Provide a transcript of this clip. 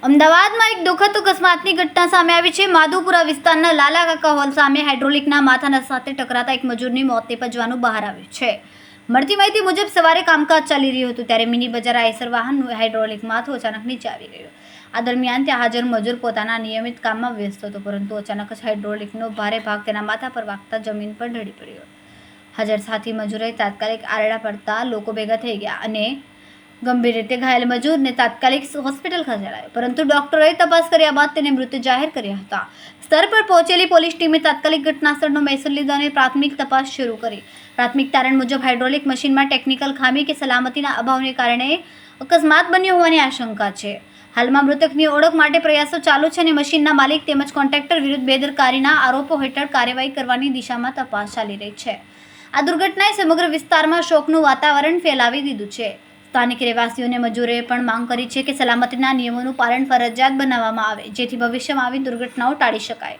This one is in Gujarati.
અમદાવાદમાં એક દુઃખદ અકસ્માતની ઘટના સામે આવી છે। માધુપુરા વિસ્તારના લાલા કાકા હોલ સામે હાઇડ્રોલિકના માથાના સાથે ટકરાતા એક મજૂરની મોત નિપજવાનું બહાર આવ્યું છે। મળતી માહિતી મુજબ સવારે કામકાજ ચાલી રહ્યું હતું ત્યારે મિની બજાર આઈસર વાહનનું હાઇડ્રોલિક માથું અચાનક નીચે આવી ગયું। આ દરમિયાન ત્યાં હાજર મજૂર પોતાના નિયમિત કામમાં વ્યસ્ત હતો, પરંતુ અચાનક જ હાઇડ્રોલિકનો ભારે ભાગ તેના માથા પર વાગતા જમીન પર ઢળી પડ્યો। હાજર સાથી મજૂરોએ તાત્કાલિક આરડા પડતા લોકો ભેગા થઈ ગયા અને ગંભીર રીતે ઘાયલ મજૂરને તાત્કાલિક હોસ્પિટલ ખસેડાયો, પરંતુ ડોક્ટરોએ તપાસ કર્યા બાદ તેને મૃત જાહેર કર્યા હતા। સ્થળ પર પહોંચેલી પોલીસ ટીમે તાત્કાલિક ઘટનાસ્થળનો મહેસૂલ લીધો અને પ્રાથમિક તપાસ શરૂ કરી। પ્રાથમિક તારણ મુજબ હાઇડ્રોલિક મશીનમાં ટેકનિકલ ખામી કે સલામતીના અભાવને કારણે અકસ્માત બન્યો હોવાની આશંકા છે। હાલમાં મૃતકની ઓળખ માટે પ્રયાસો ચાલુ છે અને મશીનના માલિક તેમજ કોન્ટ્રાક્ટર વિરુદ્ધ બેદરકારીના આરોપો હેઠળ કાર્યવાહી કરવાની દિશામાં તપાસ ચાલી રહી છે। આ દુર્ઘટનાએ સમગ્ર વિસ્તારમાં શોકનું વાતાવરણ ફેલાવી દીધું છે। સ્થાનિક રહેવાસીઓને મજૂરોએ પણ માંગ કરી છે કે સલામતીના નિયમોનું પાલન ફરજિયાત બનાવવામાં આવે, જેથી ભવિષ્યમાં આવી દુર્ઘટનાઓ ટાળી શકાય।